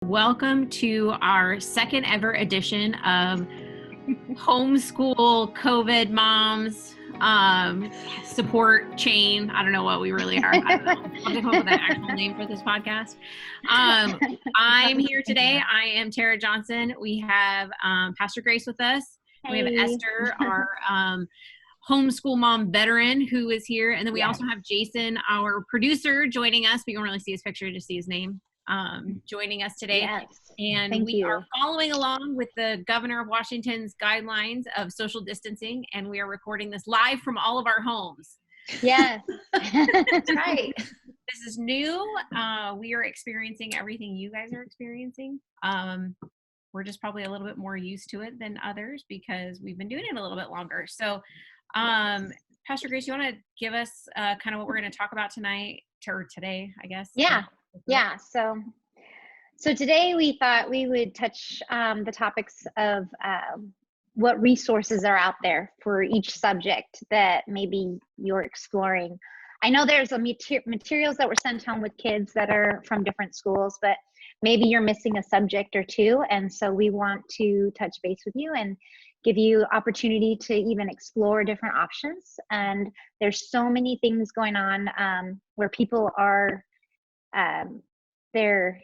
Welcome to our second ever edition of Homeschool COVID Moms support chain. I don't know what we really are. I don't know. I'll have to come up with an actual name for this podcast. I'm here today. I am Tara Johnson. We have Pastor Grace with us. Hey. We have Esther, our homeschool mom veteran, who is here. And then we also have Jason, our producer, joining us. But you don't really see his picture, just see his name. Joining us today. Yes. And we are following along with the Governor of Washington's guidelines of social distancing, and we are recording this live from all of our homes. Yes. That's right. This is new. We are experiencing everything you guys are experiencing. We're just probably a little bit more used to it than others because we've been doing it a little bit longer. So, Pastor Grace, you want to give us kind of what we're going to talk about tonight, or today, I guess? Yeah. So today we thought we would touch the topics of what resources are out there for each subject that maybe you're exploring. I know there's materials that were sent home with kids that are from different schools, but maybe you're missing a subject or two. And so we want to touch base with you and give you opportunity to even explore different options. And there's so many things going on where people are they're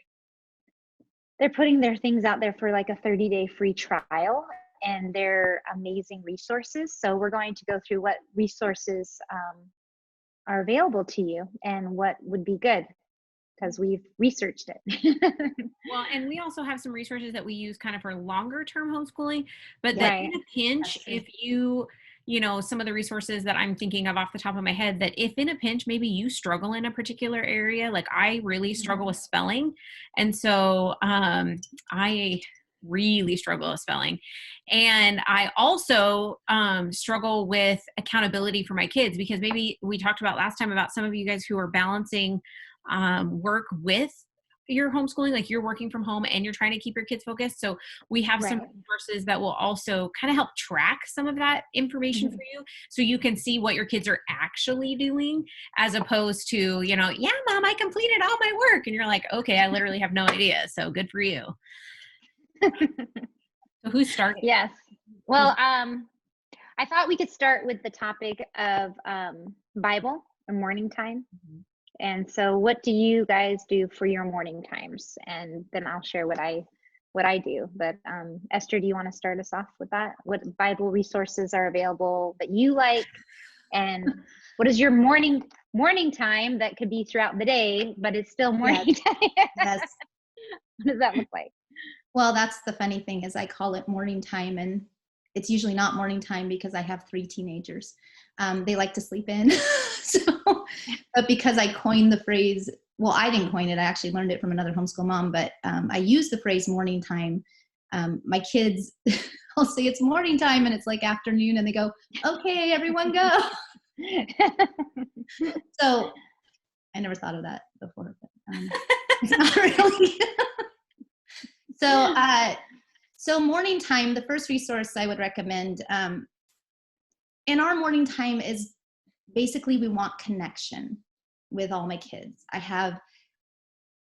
putting their things out there for like a 30-day free trial, and they're amazing resources. So we're going to go through what resources are available to you and what would be good, because we've researched it. Well, and we also have some resources that we use kind of for longer term homeschooling, but that in a pinch, if you know, some of the resources that I'm thinking of off the top of my head, that if in a pinch, maybe you struggle in a particular area, like I really struggle with spelling. And so I really struggle with spelling. And I also struggle with accountability for my kids, because maybe we talked about last time about some of you guys who are balancing work with your homeschooling, like you're working from home and you're trying to keep your kids focused. So we have some resources that will also kind of help track some of that information for you, so you can see what your kids are actually doing, as opposed to, you know, yeah, mom, I completed all my work. And you're like, okay, I literally have no idea. So good for you. So who's starting? Yes. Well, I thought we could start with the topic of Bible or morning time. And so what do you guys do for your morning times? And then I'll share what I do. But Esther, do you want to start us off with that? What Bible resources are available that you like? And what is your morning time that could be throughout the day, but it's still morning time? Yes. What does that look like? Well, that's the funny thing, is I call it morning time, and it's usually not morning time because I have 3 teenagers. They like to sleep in. But because I coined the phrase, well, I didn't coin it. I actually learned it from another homeschool mom, but I use the phrase morning time. My kids, I'll say it's morning time and it's like afternoon, and they go, okay, everyone go. So I never thought of that before, but it's not really. So morning time, the first resource I would recommend in our morning time is basically we want connection with all my kids. I have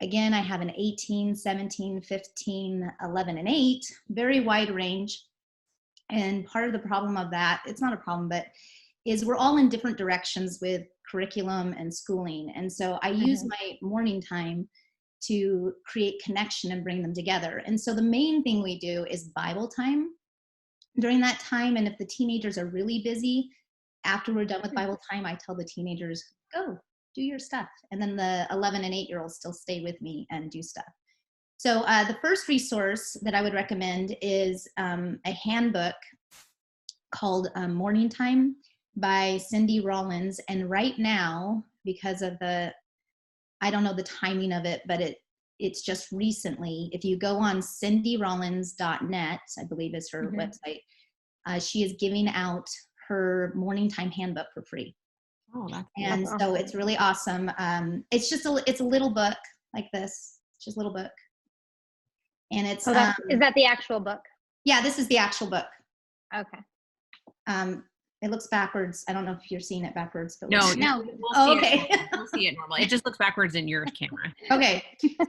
an 18, 17, 15, 11, and 8, very wide range. And part of the problem of that, it's not a problem, but is we're all in different directions with curriculum and schooling. And so I use my morning time to create connection and bring them together. And so the main thing we do is Bible time during that time. And if the teenagers are really busy, after we're done with Bible time, I tell the teenagers, go do your stuff. And then the 11 and 8-year-olds still stay with me and do stuff. So the first resource that I would recommend is a handbook called Morning Time by Cindy Rollins. And right now, because of I don't know the timing of it, but it's just recently, if you go on cindyrollins.net, I believe is her website, she is giving out her morning time handbook for free. Oh, and that's so it's really awesome. It's a little book like this. It's just a little book. And it's, is that the actual book? Yeah, this is the actual book. Okay. It looks backwards. I don't know if you're seeing it backwards. But No, Oh, okay. We'll see it normal. It just looks backwards in your camera. Okay.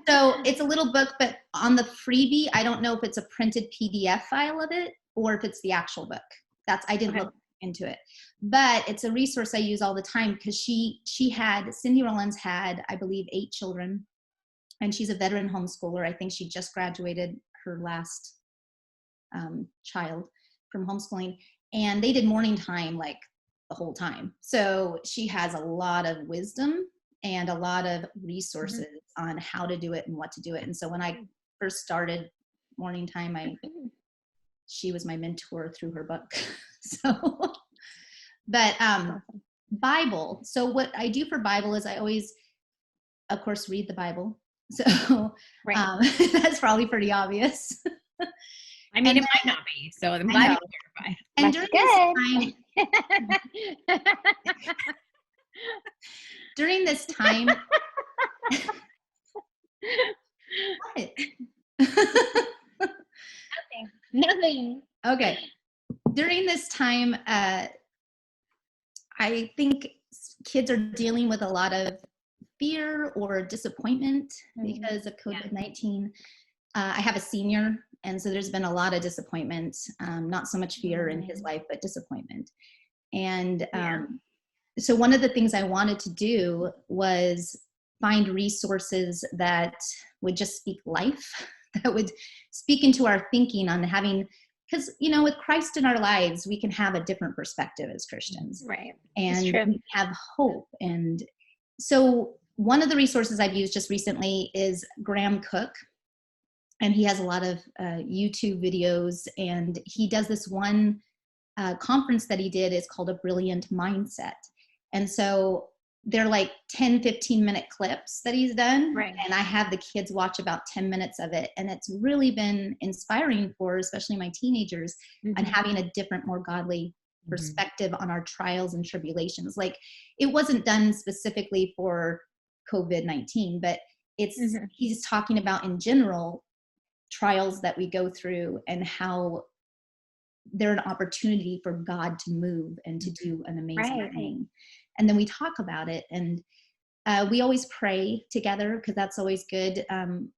So it's a little book, but on the freebie, I don't know if it's a printed PDF file of it or if it's the actual book. I didn't look into it, but it's a resource I use all the time because Cindy Rollins had, I believe, 8 children, and she's a veteran homeschooler. I think she just graduated her last child from homeschooling, and they did morning time like the whole time. So she has a lot of wisdom and a lot of resources on how to do it and what to do it. And so when I first started morning time, she was my mentor through her book. So, but Bible. So what I do for Bible is I always, of course, read the Bible. So that's probably pretty obvious. I mean, it might not be, so I'm glad you clarified. And during this time, what? Nothing. Okay. During this time, I think kids are dealing with a lot of fear or disappointment because of COVID-19. I have a senior, and so there's been a lot of disappointment, not so much fear in his life, but disappointment. And so one of the things I wanted to do was find resources that would just speak life, that would speak into our thinking on having, because, with Christ in our lives, we can have a different perspective as Christians. Right. And we have hope. And so one of the resources I've used just recently is Graham Cook. And he has a lot of YouTube videos, and he does this one conference that he did is called A Brilliant Mindset. And so they're like 10, 15-minute clips that he's done. Right. And I have the kids watch about 10 minutes of it. And it's really been inspiring for especially my teenagers on having a different, more godly perspective on our trials and tribulations. Like, it wasn't done specifically for COVID-19, but he's talking about in general trials that we go through and how they're an opportunity for God to move and to do an amazing thing. And then we talk about it, and we always pray together, because that's always good.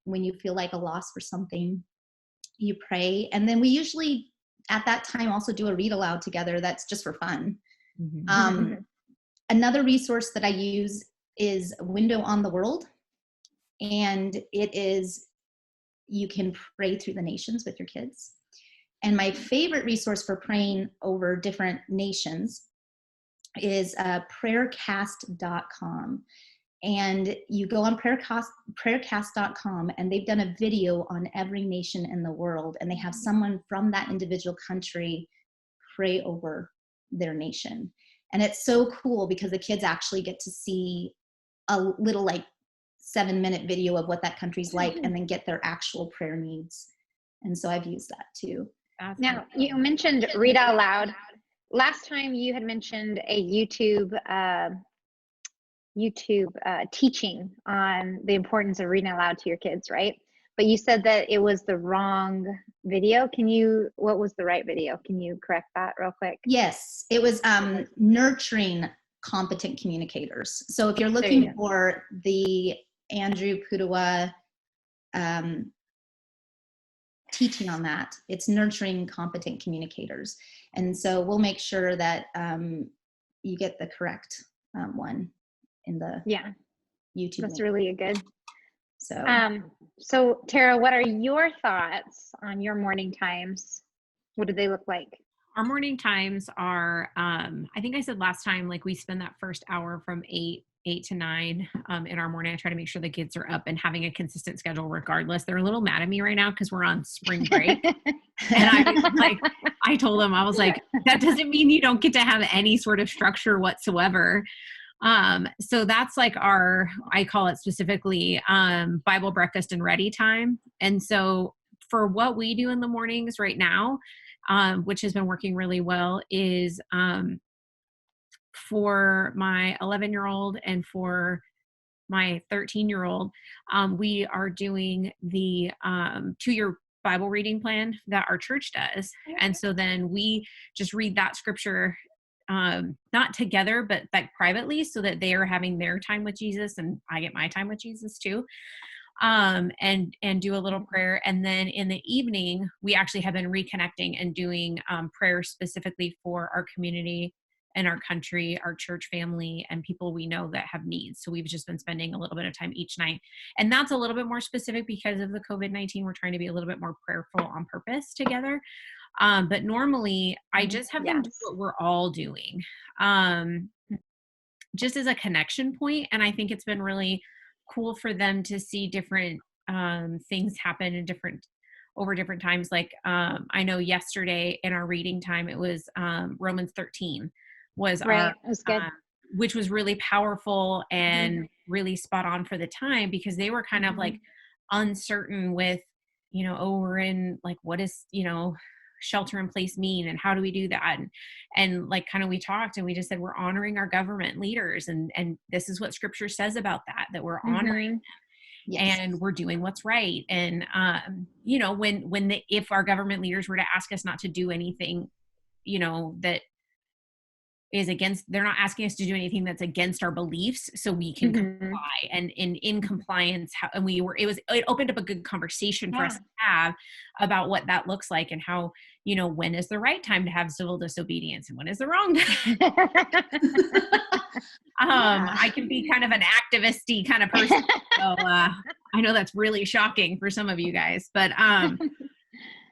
When you feel like a loss for something, you pray. And then we usually at that time also do a read aloud together. That's just for fun. Another resource that I use is Window on the World. And it is, you can pray through the nations with your kids. And my favorite resource for praying over different nations is prayercast.com. And you go on prayercast.com, and they've done a video on every nation in the world, and they have someone from that individual country pray over their nation. And it's so cool because the kids actually get to see a little 7-minute video of what that country's like, and then get their actual prayer needs. And so I've used that too. Now, you mentioned read out loud. Last time you had mentioned a YouTube teaching on the importance of reading out loud to your kids, right? But you said that it was the wrong video. What was the right video? Can you correct that real quick? Yes, it was nurturing competent communicators. So if you're looking for the Andrew Pudewa teaching on that, it's nurturing competent communicators. And so we'll make sure that you get the correct one in the YouTube. That's link. really good. So, so Tara, what are your thoughts on your morning times? What do they look like? Our morning times are, I think I said last time, we spend that first hour from 8 to 9 in our morning. I try to make sure the kids are up and having a consistent schedule regardless. They're a little mad at me right now because we're on spring break. And I told them, I was like, that doesn't mean you don't get to have any sort of structure whatsoever. So that's I call it specifically Bible breakfast and ready time. And so for what we do in the mornings right now, which has been working really well, is for my 11-year-old and for my 13-year-old, we are doing the 2-year Bible reading plan that our church does. And so then we just read that scripture not together, but like privately, so that they are having their time with Jesus and I get my time with Jesus too. And do a little prayer. And then in the evening, we actually have been reconnecting and doing prayer specifically for our community and our country, our church family, and people we know that have needs. So we've just been spending a little bit of time each night. And that's a little bit more specific because of the COVID-19. We're trying to be a little bit more prayerful on purpose together. But normally I just have them do what we're all doing, just as a connection point. And I think it's been really cool for them to see different things happen in over different times. Like I know yesterday in our reading time, it was Romans 13 was right. our, It was good. which was really powerful and really spot on for the time, because they were kind of like uncertain with, oh, we're in like, what is, shelter in place mean and how do we do that? And like kind of we talked and we just said we're honoring our government leaders, and this is what scripture says about that we're honoring them. Yes. And we're doing what's right. And if our government leaders were to ask us not to do anything, that is against, they're not asking us to do anything that's against our beliefs, so we can comply. And in compliance, it opened up a good conversation for us to have about what that looks like, and how, when is the right time to have civil disobedience and when is the wrong time. I can be kind of an activist-y kind of person. So I know that's really shocking for some of you guys, but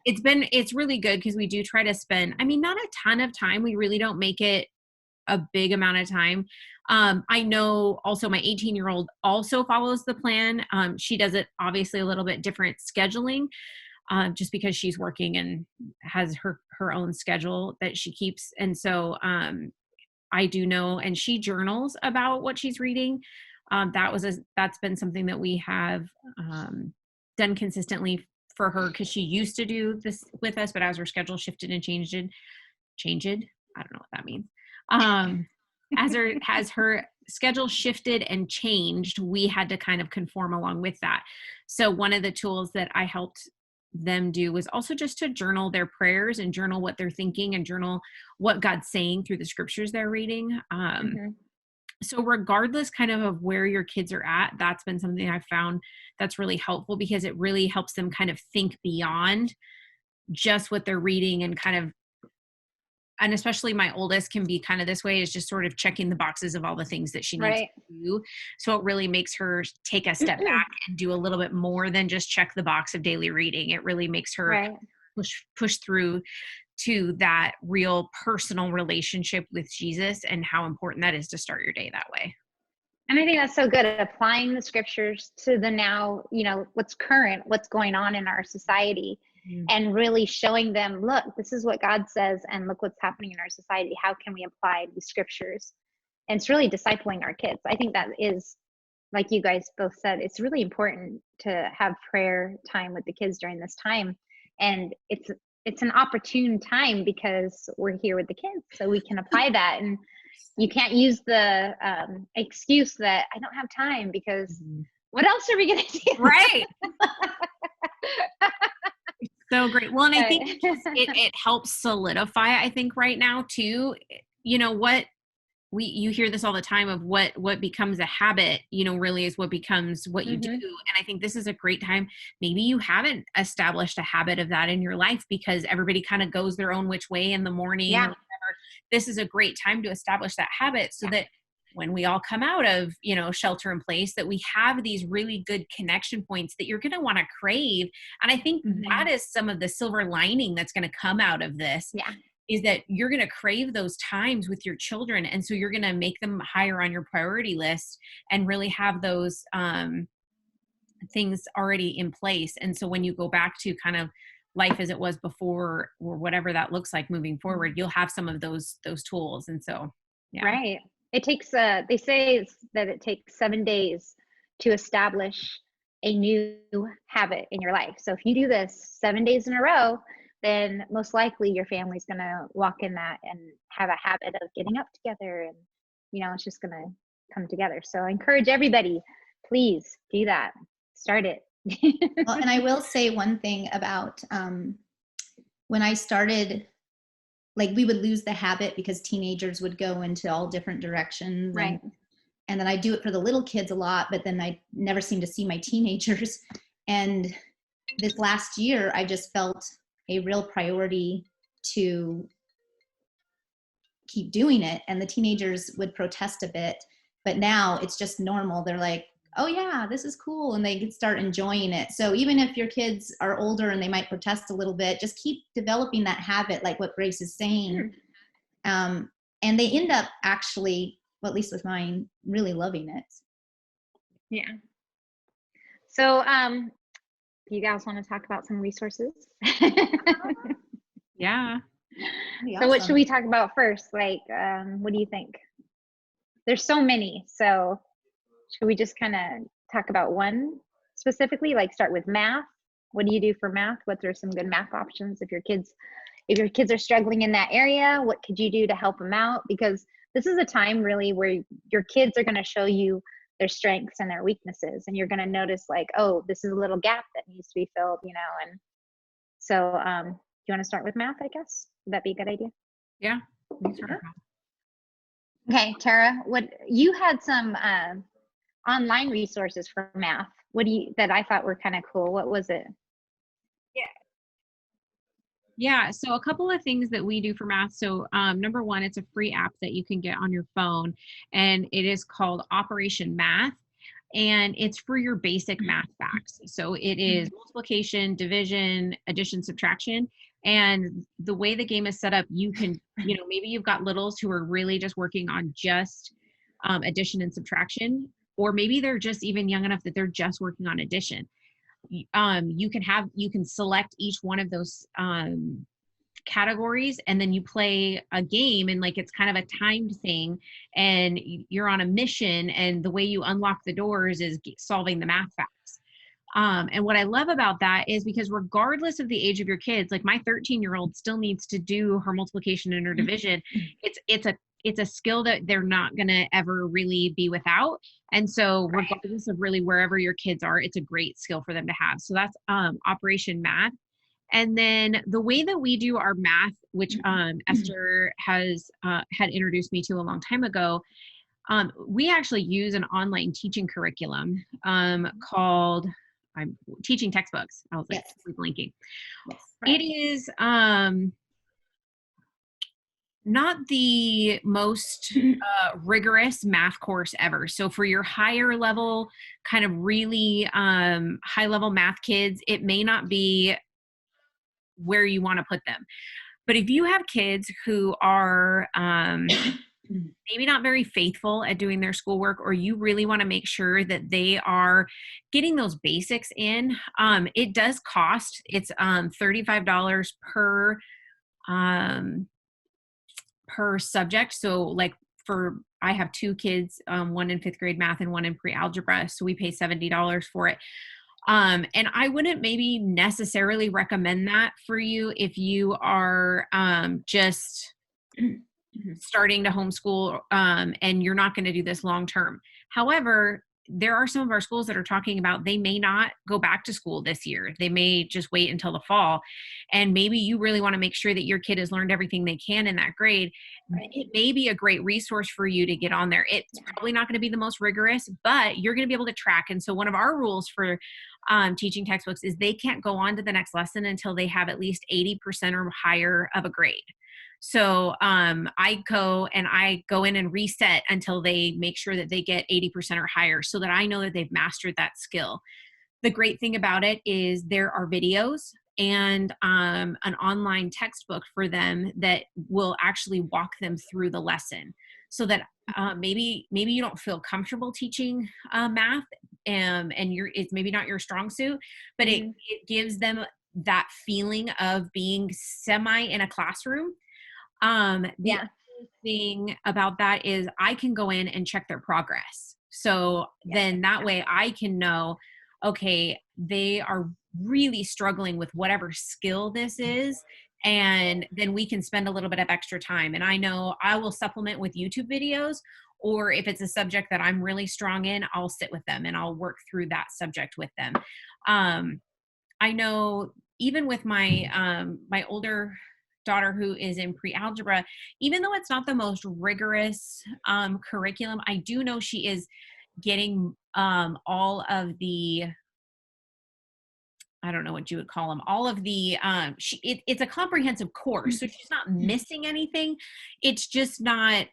it's really good because we do try to spend, not a ton of time. We really don't make it a big amount of time. I know also my 18-year-old also follows the plan. She does it obviously a little bit different scheduling, just because she's working and has her own schedule that she keeps. And so I do know, and she journals about what she's reading. That's been something that we have done consistently for her, because she used to do this with us, but as her schedule shifted and changed, I don't know what that means. As her schedule shifted and changed, we had to kind of conform along with that. So one of the tools that I helped them do was also just to journal their prayers and journal what they're thinking and journal what God's saying through the scriptures they're reading. So regardless kind of where your kids are at, that's been something I've found that's really helpful, because it really helps them kind of think beyond just what they're reading, and especially my oldest can be kind of this way, is just sort of checking the boxes of all the things that she needs to do. So it really makes her take a step back and do a little bit more than just check the box of daily reading. It really makes her push through to that real personal relationship with Jesus, and how important that is to start your day that way. And I think that's so good, applying the scriptures to the now, what's current, what's going on in our society. And really showing them, look, this is what God says, and look what's happening in our society. How can we apply these scriptures? And it's really discipling our kids. I think that is, like you guys both said, it's really important to have prayer time with the kids during this time. And it's an opportune time because we're here with the kids, so we can apply that. And you can't use the excuse that I don't have time, because what else are we going to do? Right. So great. Well, and I think it helps solidify, I think right now too, what you hear this all the time of what becomes a habit, really is what becomes what you do. And I think this is a great time. Maybe you haven't established a habit of that in your life because everybody kind of goes their own which way in the morning or whatever. This is a great time to establish that habit, so that when we all come out of, shelter in place, that we have these really good connection points that you're going to want to crave. And I think that is some of the silver lining that's going to come out of this, is that you're going to crave those times with your children. And so you're going to make them higher on your priority list and really have those things already in place. And so when you go back to kind of life as it was before, or whatever that looks like moving forward, you'll have some of those tools. And so, Right. It takes, they say that it takes 7 days to establish a new habit in your life. So if you do this 7 days in a row, then most likely your family's going to walk in that and have a habit of getting up together, and, it's just going to come together. So I encourage everybody, please do that. Start it. Well, and I will say one thing about when I started like we would lose the habit because teenagers would go into all different directions. Right. And then I do it for the little kids a lot, but then I never seem to see my teenagers. And this last year, I just felt a real priority to keep doing it. And the teenagers would protest a bit, but now it's just normal. They're like, oh yeah, this is cool. And they start enjoying it. So even if your kids are older and they might protest a little bit, just keep developing that habit, like what Grace is saying. And they end up actually, well, at least with mine, really loving it. Yeah. So, you guys want to talk about some resources? Yeah. So what should we talk about first? Like, what do you think? There's so many. So should we just kind of talk about one specifically, like start with math? What do you do for math? What are some good math options if your kids are struggling in that area? What could you do to help them out? Because this is a time really where your kids are going to show you their strengths and their weaknesses, and you're going to notice like, oh, this is a little gap that needs to be filled, you know. And so do you want to start with math, I guess? Would that be a good idea? Yeah. Okay, Tara, what you had some online resources for math. What do you that I thought were kind of cool? What was it? Yeah, so a couple of things that we do for math. So number one, it's a free app that you can get on your phone, and it is called Operation Math, and it's for your basic math facts. So it is multiplication, division, addition, subtraction. And the way the game is set up, you can, maybe you've got littles who are really just working on just addition and subtraction, or maybe they're just even young enough that they're just working on addition. You can select each one of those categories, and then you play a game, and like it's kind of a timed thing, and you're on a mission, and the way you unlock the doors is solving the math facts. And what I love about that is because regardless of the age of your kids, like my 13-year-old still needs to do her multiplication and her division. It's a skill that they're not going to ever really be without. And so regardless of really wherever your kids are, it's a great skill for them to have. So that's Operation Math. And then the way that we do our math, which Esther had introduced me to a long time ago, we actually use an online teaching curriculum called Teaching Textbooks. I was like, blinking. Yes, right. It is not the most rigorous math course ever. So for your higher level, kind of really high level math kids, it may not be where you want to put them. But if you have kids who are maybe not very faithful at doing their schoolwork, or you really want to make sure that they are getting those basics in, it does cost. It's $35 per subject. So like I have two kids, one in 5th grade math and one in pre-algebra. So we pay $70 for it. And I wouldn't maybe necessarily recommend that for you if you are just starting to homeschool and you're not going to do this long term. However, there are some of our schools that are talking about they may not go back to school this year. They may just wait until the fall. And maybe you really want to make sure that your kid has learned everything they can in that grade. It may be a great resource for you to get on there. It's probably not going to be the most rigorous, but you're going to be able to track. And so one of our rules for teaching textbooks is they can't go on to the next lesson until they have at least 80% or higher of a grade. So I go in and reset until they make sure that they get 80% or higher, so that I know that they've mastered that skill. The great thing about it is there are videos and an online textbook for them that will actually walk them through the lesson, so that maybe you don't feel comfortable teaching math and it's maybe not your strong suit, but it gives them that feeling of being semi in a classroom. The other thing about that is I can go in and check their progress. So then that way I can know, okay, they are really struggling with whatever skill this is. And then we can spend a little bit of extra time. And I know I will supplement with YouTube videos, or if it's a subject that I'm really strong in, I'll sit with them and I'll work through that subject with them. I know even with my, my older daughter who is in pre-algebra, even though it's not the most rigorous curriculum, I do know she is getting all of the, I don't know what you would call them, all of the, it's a comprehensive course. So she's not missing anything. It's just not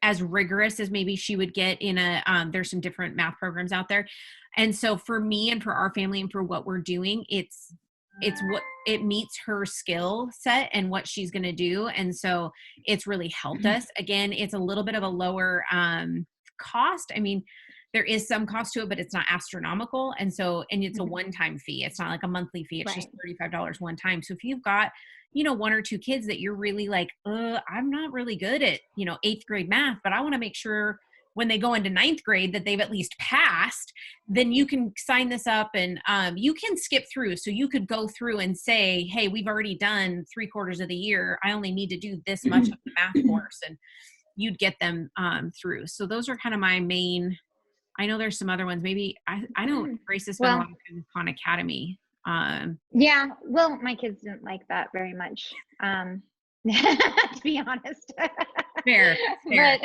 as rigorous as maybe she would get in a, there's some different math programs out there. And so for me and for our family and for what we're doing, it's what it meets her skill set and what she's going to do. And so it's really helped us. Again, it's a little bit of a lower cost. I mean, there is some cost to it, but it's not astronomical. And so, and it's a one-time fee. It's not like a monthly fee. It's just $35 one time. So if you've got, you know, 1 or 2 kids that you're really like, I'm not really good at, you know, 8th grade math, but I want to make sure when they go into 9th grade that they've at least passed, then you can sign this up and you can skip through. So you could go through and say, hey, we've already done 3/4 of the year. I only need to do this much of the math course, and you'd get them through. So those are kind of my main, I know there's some other ones. Maybe I know Grace has spent a lot of time with Khan Academy. Yeah, well, my kids didn't like that very much, to be honest. Fair. But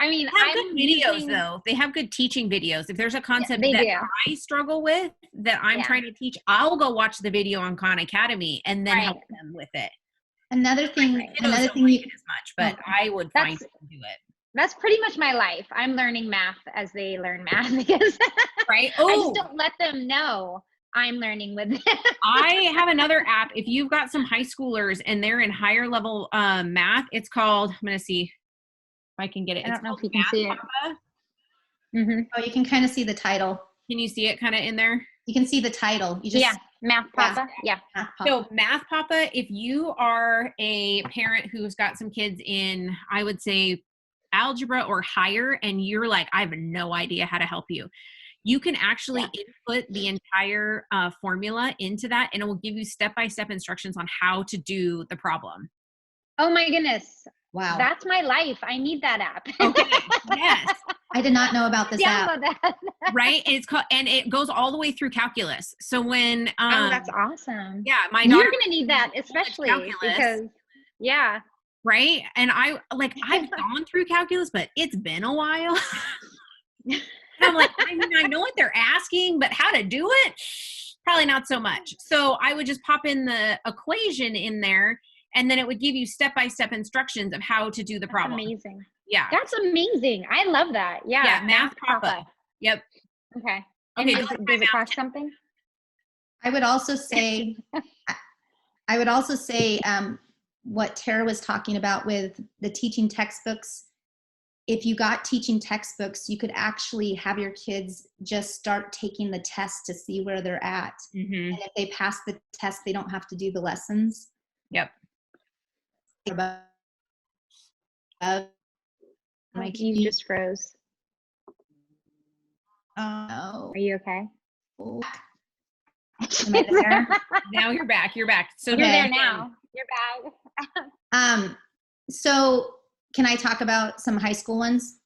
I mean, they have good videos though. They have good teaching videos. If there's a concept that I struggle with that I'm trying to teach, I'll go watch the video on Khan Academy and then help them with it. Another thing you as much, but I would find to do it. That's pretty much my life. I'm learning math as they learn math because right. I just don't let them know I'm learning with them. I have another app. If you've got some high schoolers and they're in higher level math, it's called, I'm going to see if I can get it. I don't know if you can see it. Oh, you can kind of see the title. Can you see it kind of in there? You can see the title. You just Math Papa. Yeah. Math Papa. So Math Papa, if you are a parent who's got some kids in, I would say, algebra or higher, and you're like, I have no idea how to help you, you can actually input the entire formula into that, and it will give you step-by-step instructions on how to do the problem. Oh my goodness. Wow. That's my life. I need that app. Okay. Yes. I did not know about this app. That. Right. And it's called, and it goes all the way through calculus. So when, oh, that's awesome. Yeah. My daughter, you're going to need that, especially because, right. And I've gone through calculus, but it's been a while. And I'm like, I mean, I know what they're asking, but how to do it? Probably not so much. So I would just pop in the equation in there, and then it would give you step-by-step instructions of how to do the problem. Amazing. Yeah. That's amazing. I love that. Yeah. Yeah. Math Papa. Yep. Okay. And does it cost something? I would also say, what Tara was talking about with the teaching textbooks. If you got teaching textbooks, you could actually have your kids just start taking the test to see where they're at. And if they pass the test, they don't have to do the lessons. Yep. You just froze. Oh. Are you okay? Am I there? Now you're back. You're back. So you're there now. You're back. So can I talk about some high school ones?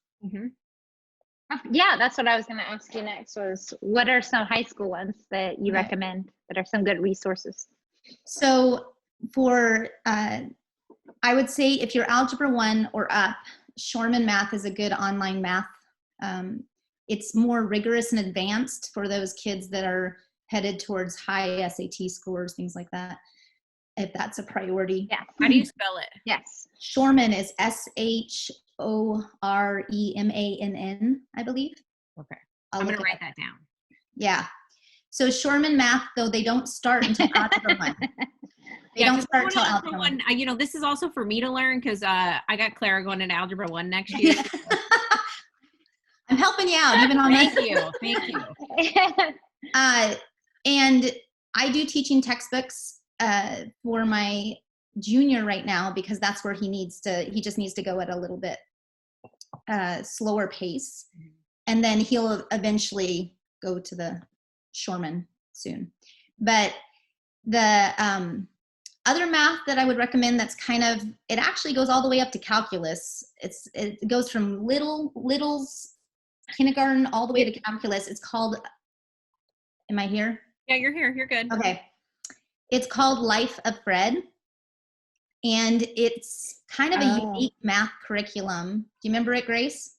Yeah, that's what I was going to ask you next was what are some high school ones that you recommend that are some good resources? So for, I would say if you're Algebra 1 or up, Shormann Math is a good online math. It's more rigorous and advanced for those kids that are headed towards high SAT scores, things like that, if that's a priority. Yeah. How do you spell it? Yes. Shormann is Shormann, I believe. Okay. I'm going to write that down. Yeah. So Shormann Math, though, they don't start until Algebra 1. They don't start until Algebra 1. You know, this is also for me to learn because I got Clara going into Algebra 1 next year. I'm helping you out, even on Thank you. Thank you. And I do teaching textbooks for my junior right now because that's where he just needs to go at a little bit slower pace. And then he'll eventually go to the Shormann soon. But the other math that I would recommend that's it actually goes all the way up to calculus. It goes from littles, kindergarten, all the way to calculus. It's called, am I here? Yeah, you're here. You're good. Okay. It's called Life of Fred. And it's kind of a unique math curriculum. Do you remember it, Grace?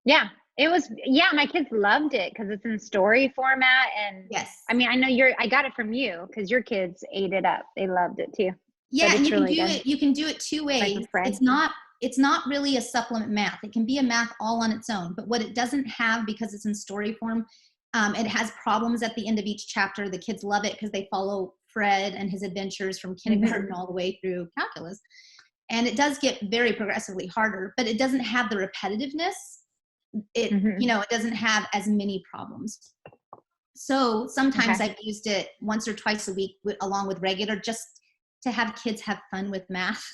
Yeah, it was. Yeah, my kids loved it because it's in story format. And yes, I mean, I know I got it from you because your kids ate it up. They loved it too. Yeah, and you can do it two ways. Like it's not really a supplement math. It can be a math all on its own, but what it doesn't have, because it's in story form, it has problems at the end of each chapter. The kids love it because they follow Fred and his adventures from kindergarten all the way through calculus. And it does get very progressively harder, but it doesn't have the repetitiveness. It, it doesn't have as many problems. So sometimes I've used it once or twice a week along with regular, just to have kids have fun with math.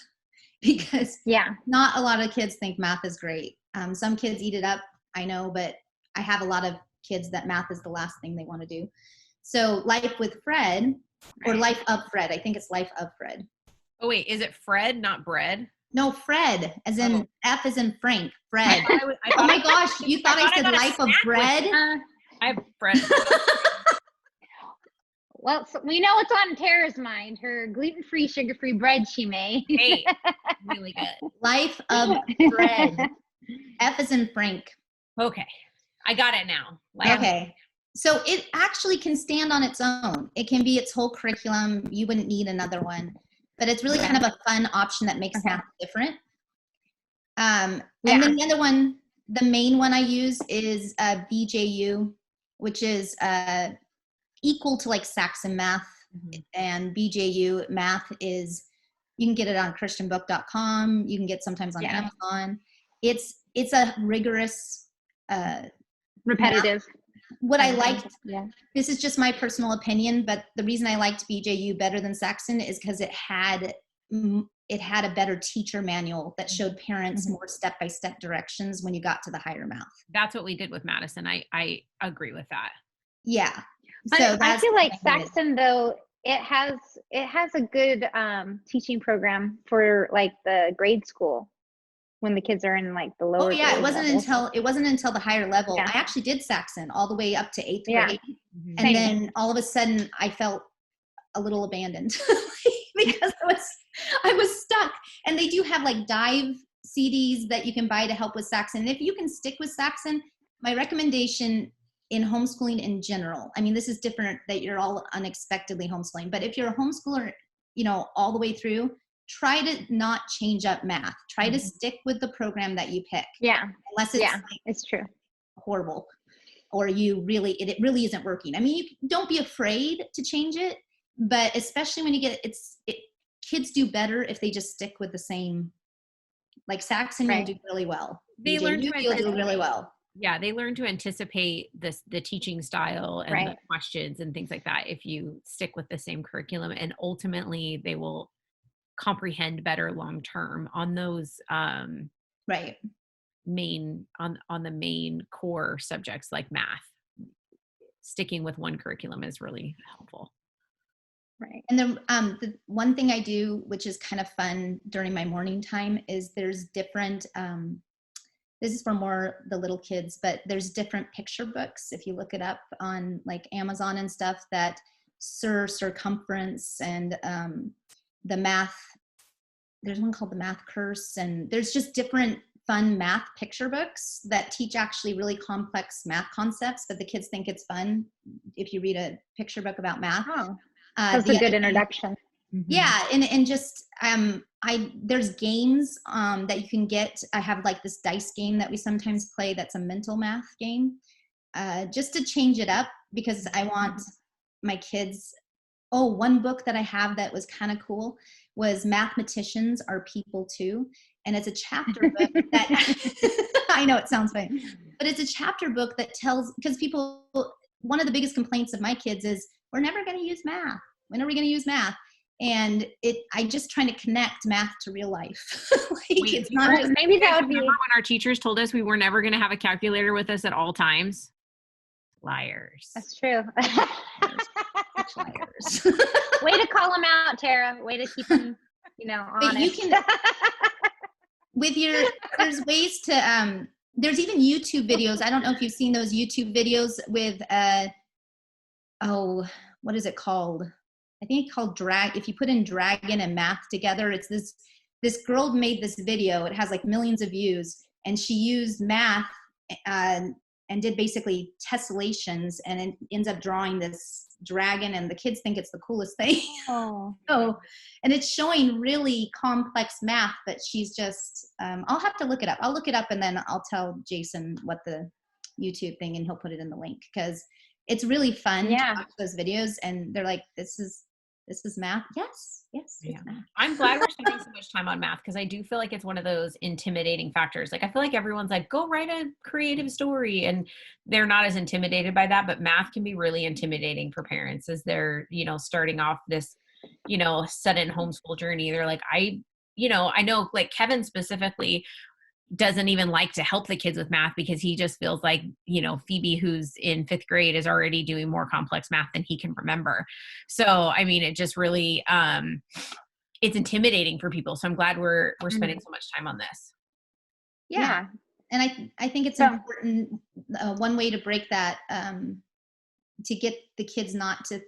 Because not a lot of kids think math is great. Some kids eat it up, I know, but I have a lot of kids that math is the last thing they want to do. So Life with Fred, or Life of Fred. I think it's Life of Fred. Oh, wait, is it Fred, not bread? No, Fred, as in F as in Frank, Fred. Oh my gosh, you thought I said Life of Bread? I have bread. Well, so we know what's on Tara's mind, her gluten-free, sugar-free bread she made. Hey, really good. Life of Bread. F as in Frank. Okay, I got it now. Okay. So it actually can stand on its own. It can be its whole curriculum. You wouldn't need another one. But it's really kind of a fun option that makes math different. And then the other one, the main one I use is BJU, which is equal to like Saxon Math. And BJU Math is, you can get it on christianbook.com. You can get sometimes on Amazon. It's a rigorous, repetitive. Math. What I liked, this is just my personal opinion, but the reason I liked BJU better than Saxon is because it had a better teacher manual that showed parents more step-by-step directions when you got to the higher math. That's what we did with Madison. I agree with that. Yeah. So I feel like Saxon, though, it has a good teaching program for like the grade school when the kids are in like the lower. Oh yeah, it wasn't levels. until the higher level. I actually did Saxon all the way up to 8th grade, and then all of a sudden I felt a little abandoned because I was stuck. And they do have like dive CDs that you can buy to help with Saxon. And if you can stick with Saxon, my recommendation in homeschooling in general, I mean, this is different that you're all unexpectedly homeschooling, but if you're a homeschooler, all the way through, try to not change up math. Try to stick with the program that you pick. Yeah. Unless it's it's true. Horrible, or it really isn't working. I mean, don't be afraid to change it, but especially when you get kids do better if they just stick with the same. Like Saxon, you'll do really well. They learn to do really well. Yeah, they learn to anticipate the teaching style and the questions and things like that if you stick with the same curriculum, and ultimately they will comprehend better long term on those main on the main core subjects like math. Sticking with one curriculum is really helpful. Right. And the one thing I do, which is kind of fun during my morning time, is there's different this is for more the little kids, but there's different picture books. If you look it up on like Amazon and stuff, that circumference and the math, there's one called the Math Curse, and there's just different fun math picture books that teach actually really complex math concepts, but the kids think it's fun if you read a picture book about math. That's a good introduction. Yeah, and just there's games that you can get. I have like this dice game that we sometimes play that's a mental math game, just to change it up, because I want my kids. Oh, one book that I have that was kind of cool was Mathematicians Are People Too. And it's a chapter book that, I know it sounds funny, but it's a chapter book that tells, because one of the biggest complaints of my kids is, we're never going to use math. When are we going to use math? And I just trying to connect math to real life. It's not just, maybe that would be. Remember when our teachers told us we were never going to have a calculator with us at all times? Liars. That's true. Liars. Way to call them out, Tara. Way to keep them, honest. You can, there's ways to, there's even YouTube videos. I don't know if you've seen those YouTube videos with, what is it called? I think it's called if you put in dragon and math together, it's this girl made this video. It has like millions of views, and she used math and did basically tessellations, and it ends up drawing this dragon, and the kids think it's the coolest thing. Oh. So, and it's showing really complex math, but she's just, I'll have to look it up. I'll look it up and then I'll tell Jason what the YouTube thing, and he'll put it in the link, because it's really fun to watch those videos, and they're like, this is math. Yes. It's math. I'm glad we're spending so much time on math, because I do feel like it's one of those intimidating factors. Like, I feel like everyone's like, go write a creative story, and they're not as intimidated by that, but math can be really intimidating for parents as they're, starting off this, sudden homeschool journey. They're like, I know like Kevin specifically doesn't even like to help the kids with math, because he just feels like, Phoebe, who's in 5th grade, is already doing more complex math than he can remember. So, I mean, it just really, it's intimidating for people. So I'm glad we're spending so much time on this. Yeah. And I think it's important. One way to break that, to get the kids not to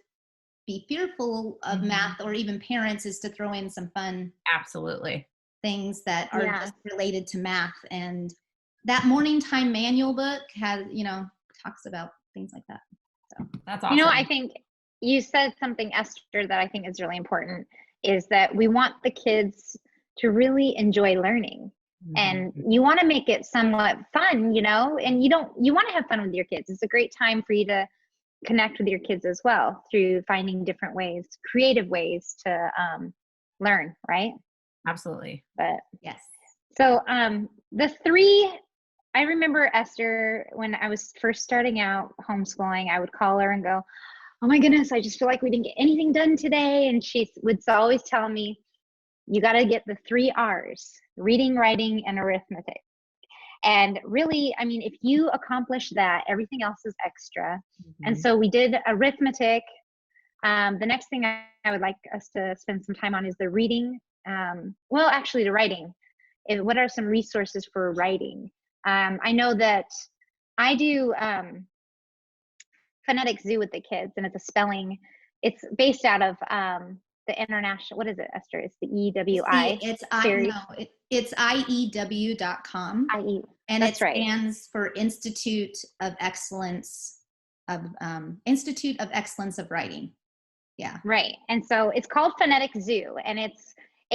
be fearful of math, or even parents, is to throw in some fun. Absolutely. Things that are just related to math. And that morning time manual book has, talks about things like that. So that's awesome. I think you said something, Esther, that I think is really important, is that we want the kids to really enjoy learning. And you want to make it somewhat fun, and you want to have fun with your kids. It's a great time for you to connect with your kids as well, through finding different ways, creative ways to learn, right? Absolutely. But yes. So the 3, I remember Esther, when I was first starting out homeschooling, I would call her and go, oh my goodness, I just feel like we didn't get anything done today. And she would always tell me, you got to get the 3 R's, reading, writing, and arithmetic. And really, I mean, if you accomplish that, everything else is extra. And so we did arithmetic. The next thing I would like us to spend some time on is the reading. Actually the writing. What are some resources for writing? I know that I do Phonetic Zoo with the kids, and it's a spelling. It's based out of the international, what is it, Esther? It's the EWI series. It's IEW.com. And it stands for Institute of Excellence of Writing. Yeah. Right. And so it's called Phonetic Zoo, and it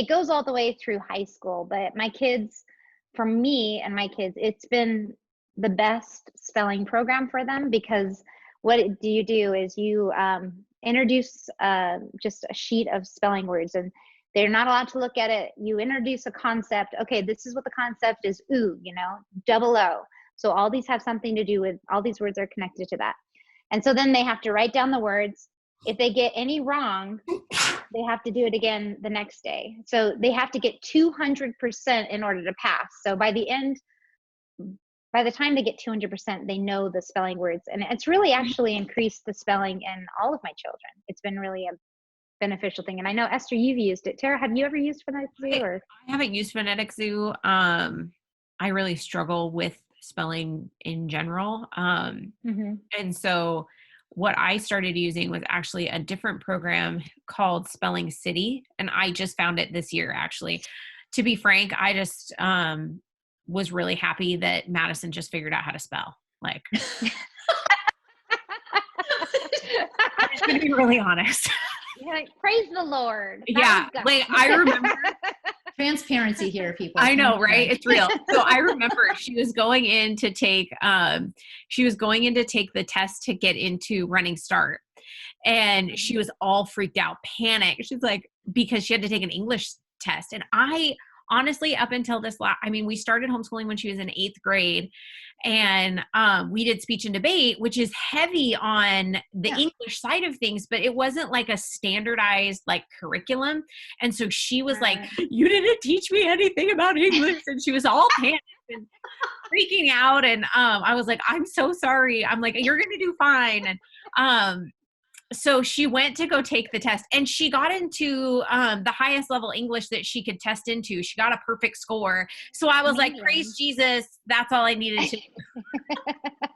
goes all the way through high school. But my kids, for me and my kids, it's been the best spelling program for them, because what you do is you introduce just a sheet of spelling words, and they're not allowed to look at it. You introduce a concept. Okay, this is what the concept is. Ooh, double O. So all these have something to do with, all these words are connected to that. And so then they have to write down the words. If they get any wrong, they have to do it again the next day. So they have to get 200% in order to pass. So by the time they get 200%, they know the spelling words. And it's really actually increased the spelling in all of my children. It's been really a beneficial thing. And I know, Esther, you've used it. Tara, have you ever used Phonetic Zoo? I haven't used Phonetic Zoo. I really struggle with spelling in general. And so what I started using was actually a different program called Spelling City. And I just found it this year, actually. To be frank, I just was really happy that Madison just figured out how to spell. Like, I'm just going to be really honest. You're like, praise the Lord. Yeah. Like, I remember. Transparency here, people. I know, right? It's real. So I remember she was going in to take the test to get into Running Start. And she was all freaked out, panicked. She's like, because she had to take an English test. And I honestly, up until we started homeschooling when she was in 8th grade, and we did speech and debate, which is heavy on the English side of things, but it wasn't like a standardized curriculum. And so she was like, you didn't teach me anything about English. And she was all panicked and freaking out. And I was like, I'm so sorry. I'm like, you're going to do fine. And so she went to go take the test, and she got into the highest level English that she could test into. She got a perfect score. So I was like, praise Jesus. That's all I needed to do.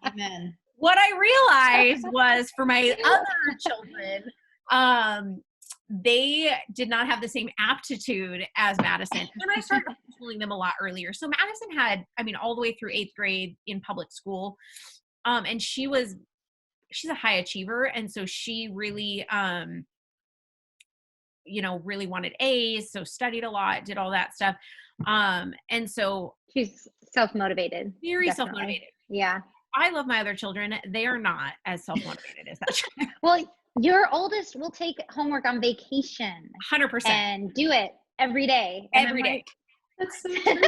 Amen. What I realized was, for my other children, they did not have the same aptitude as Madison. And I started homeschooling them a lot earlier. So Madison had, I mean, all the way through 8th grade in public school. And she's a high achiever. And so she really, really wanted A's. So studied a lot, did all that stuff. And so she's self-motivated. Very definitely. self-motivated. Yeah. I love my other children. They are not as self-motivated as that. Well, your oldest will take homework on vacation. 100%. And do it every day. Every day. That's so true.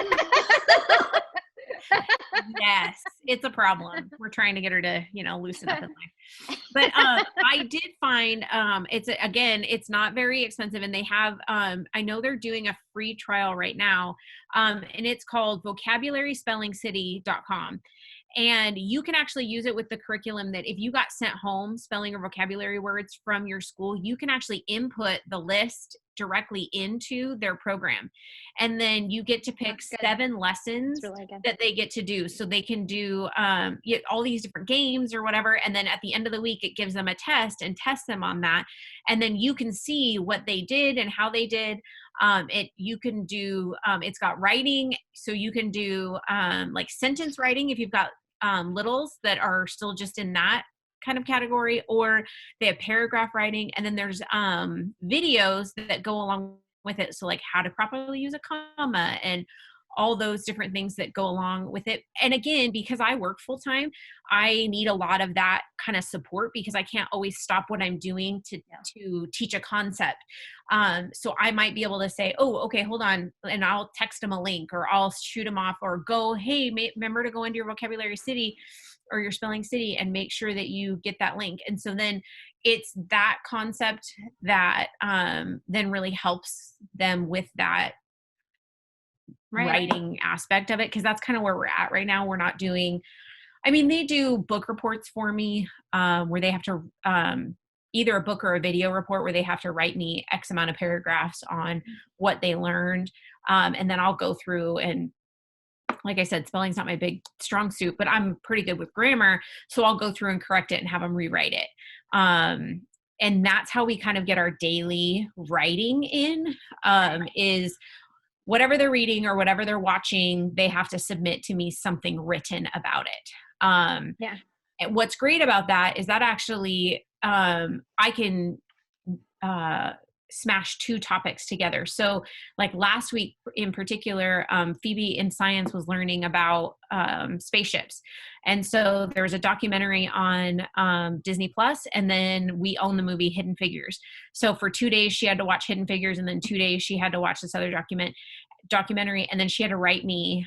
Yes, it's a problem. We're trying to get her to, loosen up in life. But I did find it's not very expensive, and they have I know they're doing a free trial right now, and it's called vocabularyspellingcity.com. And you can actually use it with the curriculum that if you got sent home spelling or vocabulary words from your school, you can actually input the list directly into their program. And then you get to pick 7 lessons that they get to do. So they can do all these different games or whatever. And then at the end of the week, it gives them a test and tests them on that. And then you can see what they did and how they did. You can do, it's got writing. So you can do like sentence writing if you've got littles that are still just in that kind of category, or they have paragraph writing. And then there's videos that go along with it. So like how to properly use a comma and all those different things that go along with it. And again, because I work full time, I need a lot of that kind of support because I can't always stop what I'm doing to teach a concept. So I might be able to say, oh, okay, hold on. And I'll text them a link, or I'll shoot them off, or go, hey, remember to go into your vocabulary city or your spelling city and make sure that you get that link. And so then it's that concept that then really helps them with that writing aspect of it, because that's kind of where we're at right now. We're not doing, they do book reports for me where they have to either a book or a video report where they have to write me X amount of paragraphs on what they learned, and then I'll go through and, like I said, spelling's not my big strong suit, but I'm pretty good with grammar, so I'll go through and correct it and have them rewrite it. And that's how we kind of get our daily writing in, is whatever they're reading or whatever they're watching, they have to submit to me something written about it. And what's great about that is that actually I can smash 2 topics together. So like last week in particular, Phoebe in science was learning about spaceships. And so there was a documentary on Disney Plus, and then we own the movie Hidden Figures. So for 2 days she had to watch Hidden Figures, and then 2 days she had to watch this other documentary. And then she had to write me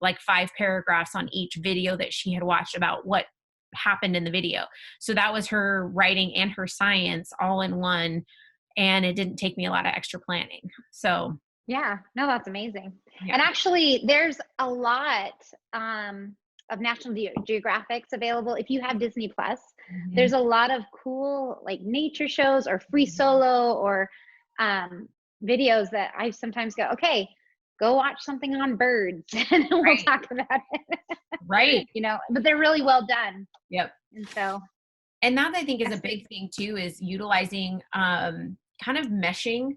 like 5 paragraphs on each video that she had watched about what happened in the video. So that was her writing and her science all in one. And it didn't take me a lot of extra planning. So yeah, no, that's amazing. Yeah. And actually there's a lot of National Geographics available. If you have Disney Plus, there's a lot of cool like nature shows or free solo or videos that I sometimes go, okay, go watch something on birds and we'll talk about it. Right. But they're really well done. Yep. And that I think is a big thing too, is utilizing kind of meshing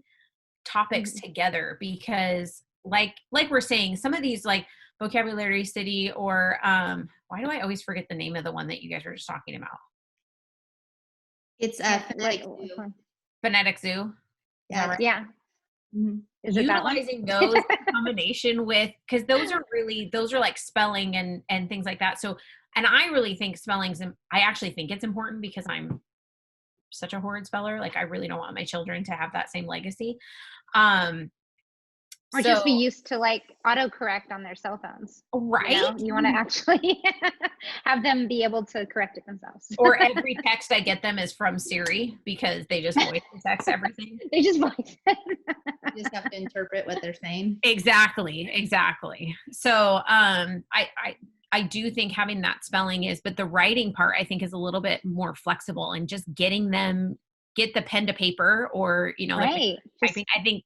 topics together, because like we're saying, some of these like Vocabulary City or why do I always forget the name of the one that you guys were just talking about? It's Phonetic Zoo. Yeah. Right? Yeah. Mm-hmm. Is it utilizing those in combination with, because those are like spelling and things like that. So, and I really think I actually think it's important because I'm such a horrid speller. Like I really don't want my children to have that same legacy. Or just be used to like autocorrect on their cell phones. Right. You want to actually have them be able to correct it themselves. Or every text I get them is from Siri because they just voice text everything. They just voice it. You just have to interpret what they're saying. Exactly. So I do think having that spelling but the writing part I think is a little bit more flexible, and just getting them, get the pen to paper or, right. I think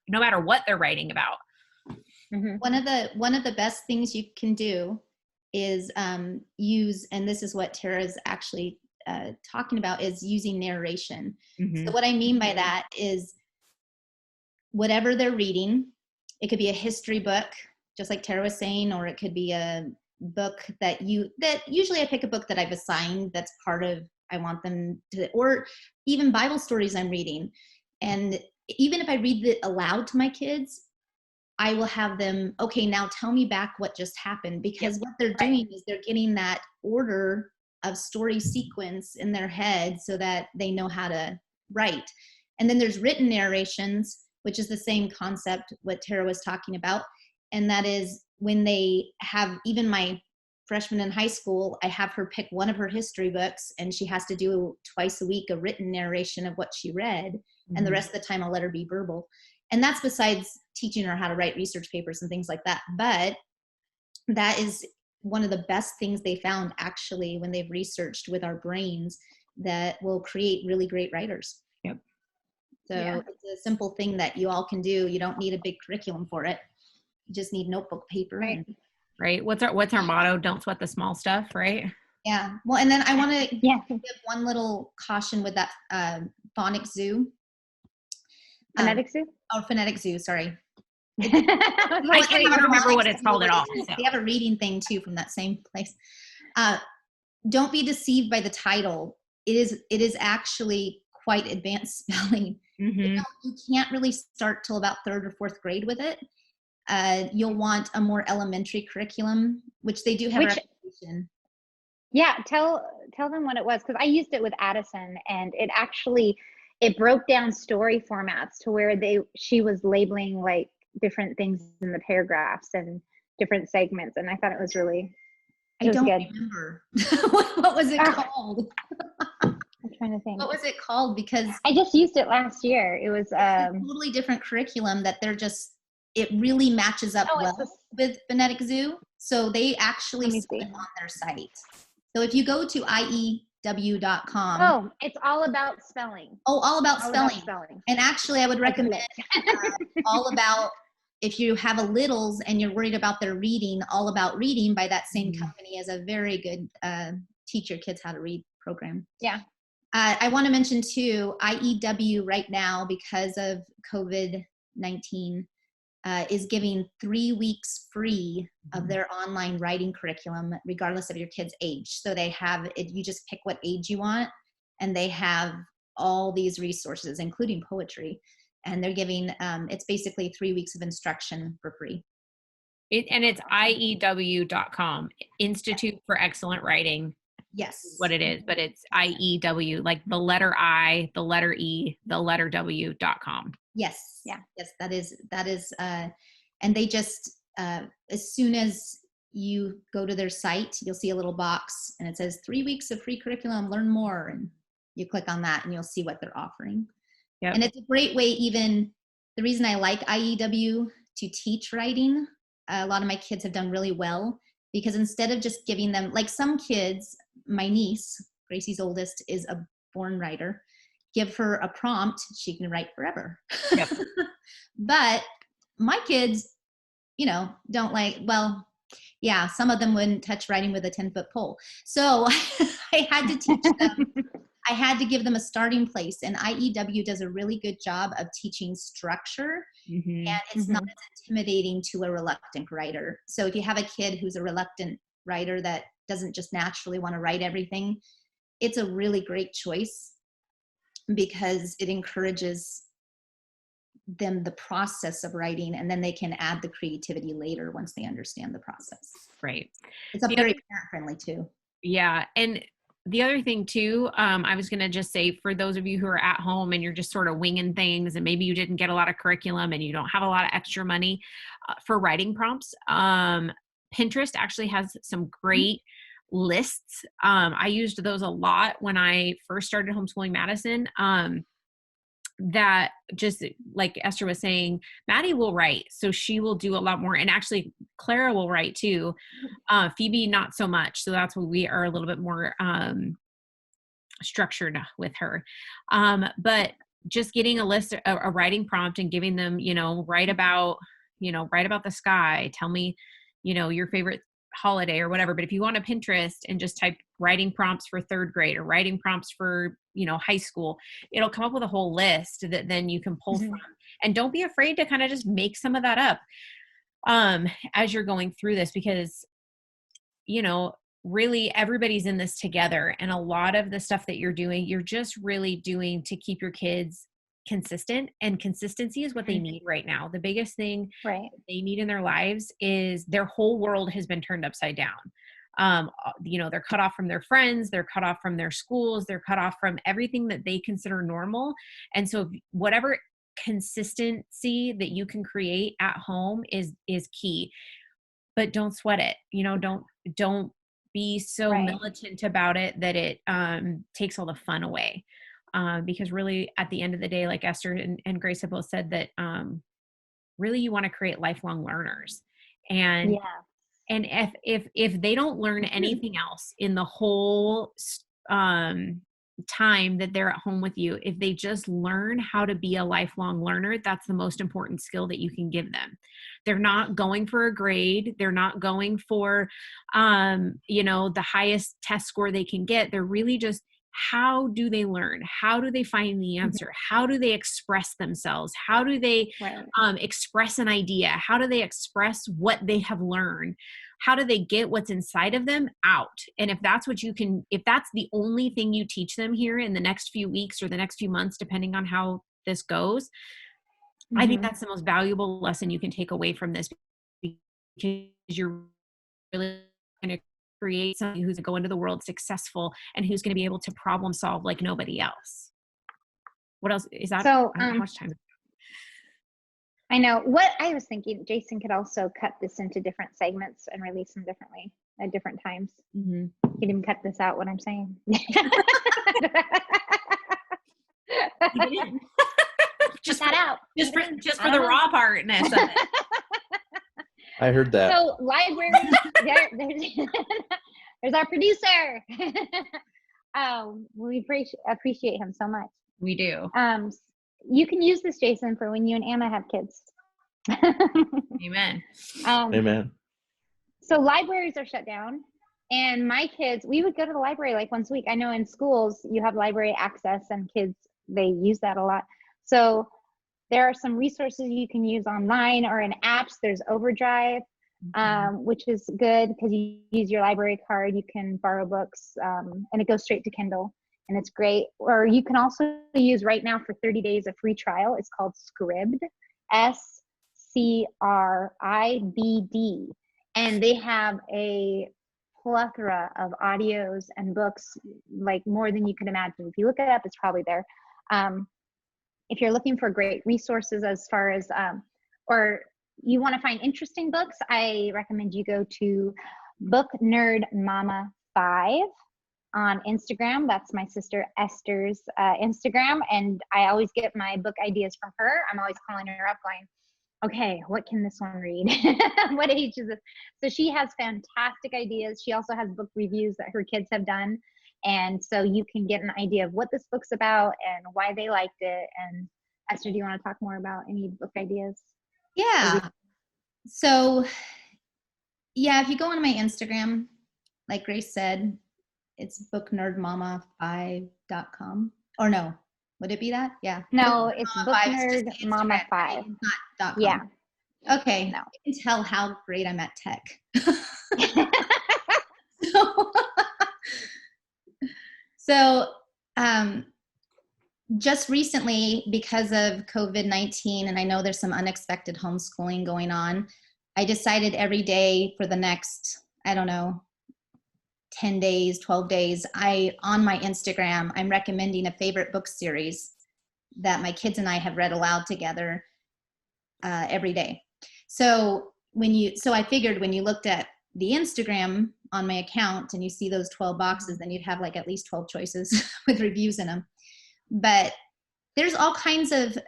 no matter what they're writing about. One of the best things you can do is use, and this is what Tara's actually talking about is using narration. Mm-hmm. So what I mean by that is whatever they're reading, it could be a history book, just like Tara was saying, or it could be a book that usually I pick a book that I've assigned that's part of, I want them to, or even Bible stories I'm reading. And even if I read it aloud to my kids, I will have them, okay, now tell me back what just happened, because what they're doing is they're getting that order of story sequence in their head so that they know how to write. And then there's written narrations, which is the same concept what Tara was talking about. And that is when they have, even my freshman in high school, I have her pick one of her history books, and she has to do twice a week a written narration of what she read. Mm-hmm. And the rest of the time I'll let her be verbal. And that's besides teaching her how to write research papers and things like that. But that is one of the best things they found, actually, when they've researched with our brains, that will create really great writers. Yep. So it's a simple thing that you all can do. You don't need a big curriculum for it. You just need notebook paper. Right. What's our motto? Don't sweat the small stuff, right? Yeah. Well, and then I want to give one little caution with that phonics zoo. Phonetic zoo? Oh, phonetic zoo, sorry. I can't even remember what it's called at all. So. They have a reading thing too from that same place. Don't be deceived by the title. It is actually quite advanced spelling. Mm-hmm. You can't really start till about 3rd or 4th grade with it. You'll want a more elementary curriculum, which they do have a reputation. Yeah, tell them what it was, because I used it with Addison, and it broke down story formats to where she was labeling like different things in the paragraphs and different segments, and I thought it was really I don't remember. What was it called? I'm trying to think. What was it called? Because I just used it last year. It was a totally different curriculum that it really matches up with Phonetic Zoo. So they actually sell it on their site. So if you go to IEW.com. Oh, it's all about spelling. Oh, all about spelling. And actually, I would recommend All About, if you have a littles and you're worried about their reading, All About Reading by that same company is a very good teach your kids how to read program. Yeah. I want to mention too, IEW right now, because of COVID-19, is giving 3 weeks free of their online writing curriculum, regardless of your kid's age. So they have it, you just pick what age you want, and they have all these resources, including poetry. And they're giving, it's basically 3 weeks of instruction for free. It's IEW.com, Institute for Excellent Writing. Yes. What it is, but it's IEW, like the letter I, the letter E, the letter W.com. Yes. Yeah. Yes, that is, and they just, as soon as you go to their site, you'll see a little box and it says 3 weeks of free curriculum, learn more. And you click on that and you'll see what they're offering. Yep. And it's a great way, even the reason I like IEW to teach writing, a lot of my kids have done really well, because instead of just giving them, like some kids, my niece, Gracie's oldest, is a born writer. Give her a prompt, she can write forever. Yep. But my kids, don't like, well, yeah, some of them wouldn't touch writing with a 10-foot pole. So I had to teach them, I had to give them a starting place. And IEW does a really good job of teaching structure. Mm-hmm. And it's not as intimidating to a reluctant writer. So if you have a kid who's a reluctant writer that doesn't just naturally want to write everything, it's a really great choice, because it encourages them the process of writing, and then they can add the creativity later once they understand the process. Right. It's a very parent friendly too. Yeah. And the other thing too, I was going to just say, for those of you who are at home and you're just sort of winging things, and maybe you didn't get a lot of curriculum and you don't have a lot of extra money for writing prompts, Pinterest actually has some great lists. I used those a lot when I first started homeschooling Madison. That just like Esther was saying, Maddie will write, so she will do a lot more. And actually Clara will write too. Phoebe, not so much. So that's why we are a little bit more structured with her. But just getting a list, a writing prompt, and giving them, write about the sky. Tell me, your favorite holiday or whatever, but if you go on a Pinterest and just type writing prompts for 3rd grade or writing prompts for, high school, it'll come up with a whole list that then you can pull from. And don't be afraid to kind of just make some of that up as you're going through this, because, really everybody's in this together. And a lot of the stuff that you're doing, you're just really doing to keep your kids consistent, and consistency is what they need right now. The biggest thing they need in their lives is their whole world has been turned upside down. They're cut off from their friends, they're cut off from their schools, they're cut off from everything that they consider normal. And so whatever consistency that you can create at home is key, but don't sweat it. Don't be so militant about it that it takes all the fun away. Because really at the end of the day, like Esther and Grace have both said, that really you want to create lifelong learners. And if they don't learn anything else in the whole time that they're at home with you, if they just learn how to be a lifelong learner, that's the most important skill that you can give them. They're not going for a grade. They're not going for, the highest test score they can get. They're really just, how do they learn? How do they find the answer? How do they express themselves? How do they express an idea? How do they express what they have learned? How do they get what's inside of them out? And if that's if that's the only thing you teach them here in the next few weeks or the next few months, depending on how this goes, I think that's the most valuable lesson you can take away from this, because you're really going to create somebody who's going to go into the world successful and who's going to be able to problem solve like nobody else. What else is that? So, how much time? I know what I was thinking. Jason could also cut this into different segments and release them differently at different times. He didn't cut this out, what I'm saying. Just that out. Just for the raw partness of it. I heard that. So library, there's our producer. We appreciate him so much. We do. You can use this, Jason, for when you and Anna have kids. Amen. Amen. So libraries are shut down, and my kids, we would go to the library like once a week. I know in schools you have library access, and kids, they use that a lot. So there are some resources you can use online or in apps. There's Overdrive, which is good because you use your library card. You can borrow books, and it goes straight to Kindle, and it's great. Or you can also use right now for 30 days a free trial. It's called Scribd, SCRIBD, and they have a plethora of audios and books, like more than you can imagine. If you look it up, it's probably there. If you're looking for great resources as far as, or you want to find interesting books, I recommend you go to Book Nerd Mama 5 on Instagram. That's my sister Esther's Instagram. And I always get my book ideas from her. I'm always calling her up going, okay, what can this one read? What age is this? So she has fantastic ideas. She also has book reviews that her kids have done. And so you can get an idea of what this book's about and why they liked it. And Esther, do you want to talk more about any book ideas? Yeah. So, yeah, if you go on my Instagram, like Grace said, it's booknerdmama5.com. Or no, would it be that? Yeah. No, it's booknerdmama5. Not .com. Yeah. Okay. No. You can tell how great I'm at tech. So, just recently, because of COVID-19, and I know there's some unexpected homeschooling going on, I decided every day for the next, 10 days, 12 days, on my Instagram, I'm recommending a favorite book series that my kids and I have read aloud together every day. So I figured when you looked at the Instagram on my account and you see those 12 boxes, then you'd have like at least 12 choices with reviews in them. But there's all kinds of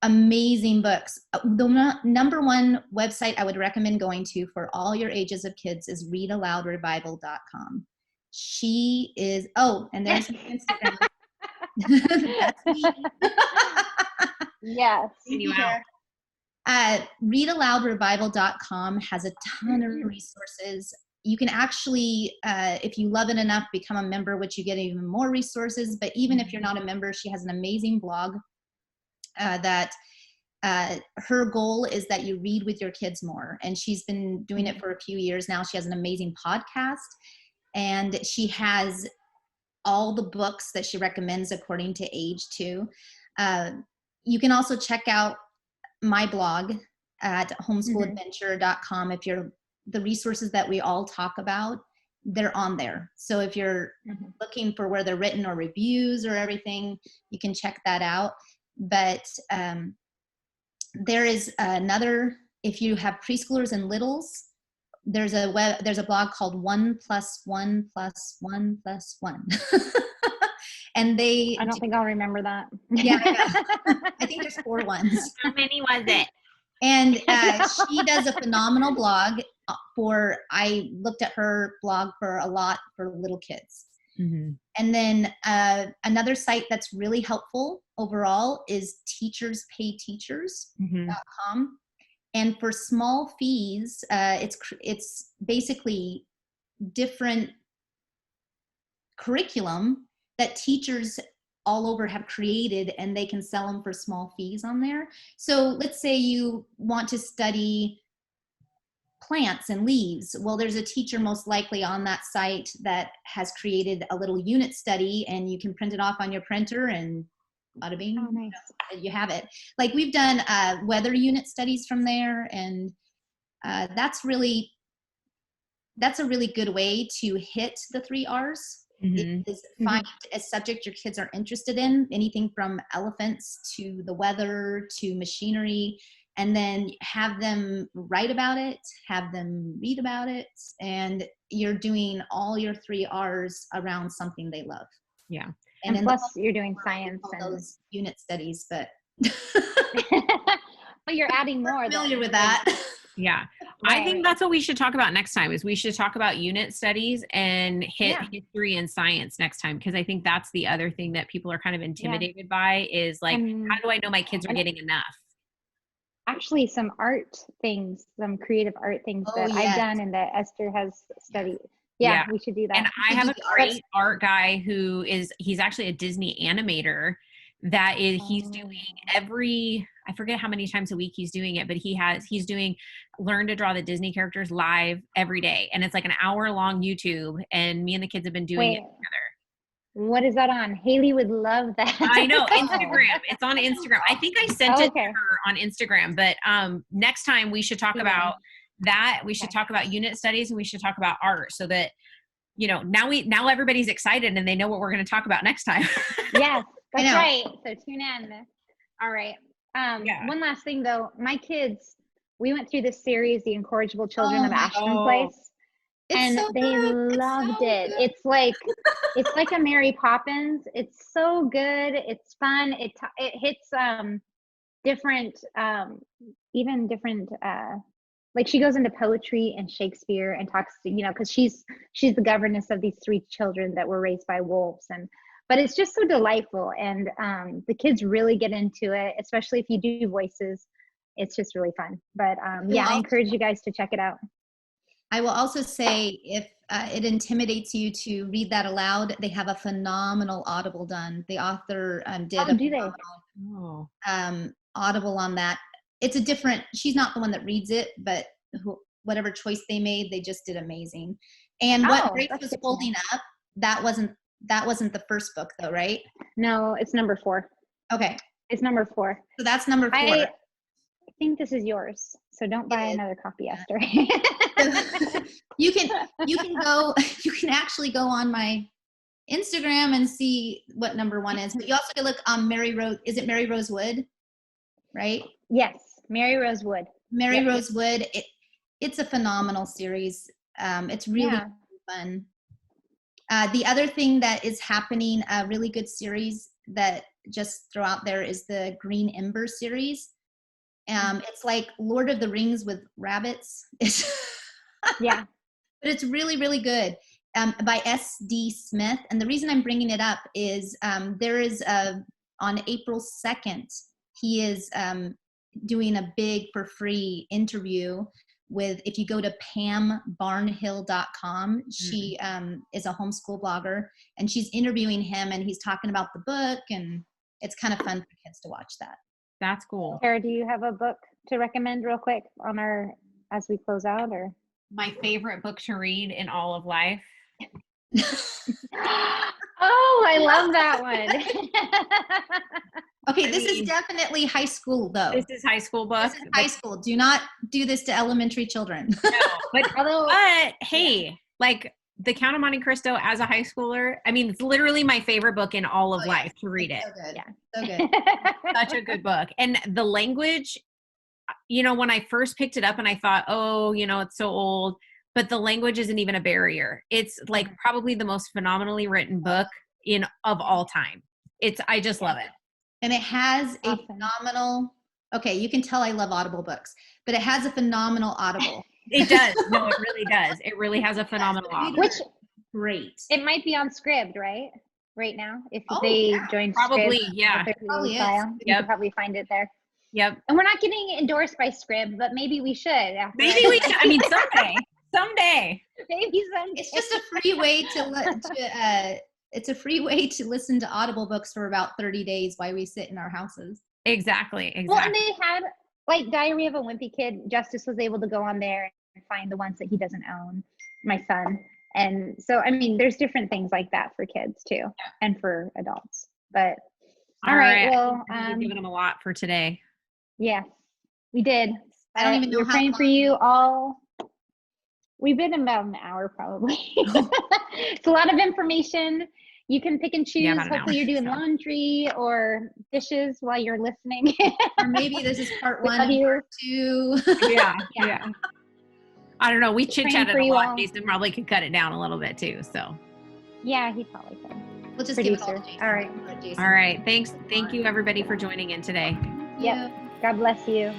amazing books. The number one website I would recommend going to for all your ages of kids is readaloudrevival.com. She is, and there's Instagram. That's me. Yes. Readaloudrevival.com has a ton of resources you can actually, if you love it enough, become a member, which you get even more resources. But even if you're not a member, she has an amazing blog that her goal is that you read with your kids more. And she's been doing it for a few years now. She has an amazing podcast, and she has all the books that she recommends according to age too. You can also check out my blog at homeschooladventure.com. If you're the resources that we all talk about, they're on there. So if you're looking for where they're written or reviews or everything, you can check that out. But there is another, if you have preschoolers and littles, there's a blog called 1+1+1+1. And I don't think I'll remember that. Yeah, I think there's 4 ones. How many was it? And she does a phenomenal blog I looked at her blog for a lot for little kids. And then another site that's really helpful overall is teacherspayteachers.com. And for small fees, it's basically different curriculum that teachers all over have created, and they can sell them for small fees on there. So let's say you want to study plants and leaves. Well, there's a teacher most likely on that site that has created a little unit study, and you can print it off on your printer and bada bing, nice. You have it. Like we've done weather unit studies from there, and that's a really good way to hit the 3 R's. Is find a subject your kids are interested in, anything from elephants to the weather to machinery, and then have them write about it, have them read about it, and you're doing all your 3 R's around something they love. Yeah. And plus you're doing science and those unit studies, but but you're adding more. I'm familiar with that. Yeah. Right. I think that's what we should talk about next time, is we should talk about unit studies and hit history and science next time. Because I think that's the other thing that people are kind of intimidated by is like, how do I know my kids are getting enough? Actually, some art things, some creative art things that I've done and that Esther has studied. Yeah, we should do that. And I have a great art guy he's actually a Disney animator that he's doing I forget how many times a week he's doing it, but he's doing learn to draw the Disney characters live every day. And it's like an hour-long YouTube, and me and the kids have been doing it together. What is that on? Haley would love that. I know, Instagram. It's on Instagram. I think I sent it to her on Instagram, but next time we should talk about that. We should talk about unit studies, and we should talk about art, so that, now everybody's excited and they know what we're going to talk about next time. Yes, that's right. So tune in. All right. One last thing though, my kids, we went through this series, The Incorrigible Children of Ashton Place, and they loved it. It's like a Mary Poppins. It's so good. It's fun. It hits different like she goes into poetry and Shakespeare and talks to, because she's the governess of these 3 children that were raised by wolves, but it's just so delightful, and the kids really get into it, especially if you do voices. It's just really fun. But I encourage you guys to check it out. I will also say, if it intimidates you to read that aloud, they have a phenomenal Audible done. The author did Audible on that. It's a different, she's not the one that reads it, but whatever choice they made, they just did amazing. And what Grace was holding up, that wasn't the first book though, right? No, it's number 4. Okay. It's number 4. So that's number 4. I think this is yours. So don't buy another copy, Esther. You can actually go on my Instagram and see what number 1 is. But you also can look on Mary Rose. Is it Mary Rose Wood? Right? Yes. Mary Rose Wood. Mary Rose Wood. It's a phenomenal series. It's really fun. The other thing that is happening, a really good series that just throw out there, is the Green Ember series. It's like Lord of the Rings with rabbits. But it's really, really good. By S.D. Smith. And the reason I'm bringing it up is there is on April 2nd, he is doing a big for free interview with, if you go to PamBarnhill.com, she is a homeschool blogger, and she's interviewing him, and he's talking about the book, and it's kind of fun for kids to watch that. That's cool. Tara, do you have a book to recommend real quick as we close out, or? My favorite book to read in all of life. Oh, I love that one. Okay, this is definitely high school, though. This is high school book. This is high school. Do not do this to elementary children. No, but hey, like The Count of Monte Cristo as a high schooler, I mean, it's literally my favorite book in all of life to read it. So good. Yeah. So good. Such a good book. And the language, you know, when I first picked it up and I thought, oh, you know, it's so old, but the language isn't even a barrier. It's like probably the most phenomenally written book of all time. I just love it. And it has a phenomenal, okay, you can tell I love Audible books, but it has a phenomenal Audible. It does. No, it really does. It really has a phenomenal Audible. Which, great. It might be on Scribd, right? Right now, if they join probably, Scribd, yeah. Probably is. You can probably find it there. Yep. And we're not getting endorsed by Scribd, but maybe we should. Maybe we should. I mean, someday. Maybe someday. It's just a free way it's a free way to listen to Audible books for about 30 days while we sit in our houses. Exactly. Well, and they had, like, Diary of a Wimpy Kid. Justice was able to go on there and find the ones that he doesn't own, my son. And so, I mean, there's different things like that for kids too, and for adults. But all right. Well, we've given them a lot for today. Yes, we did. I don't even know we're how praying long. for you all. We've been about an hour probably. It's a lot of information. You can pick and choose. Yeah, Hopefully you're doing laundry or dishes while you're listening. Or maybe this is part 1 and part 2. Yeah. I don't know. We chit-chatted a lot. All. Jason probably could cut it down a little bit too. So. Yeah, he probably could. We'll just Producer. give it all to Jason. All right. Jason. All right. Thank you everybody for joining in today. Yep. God bless you.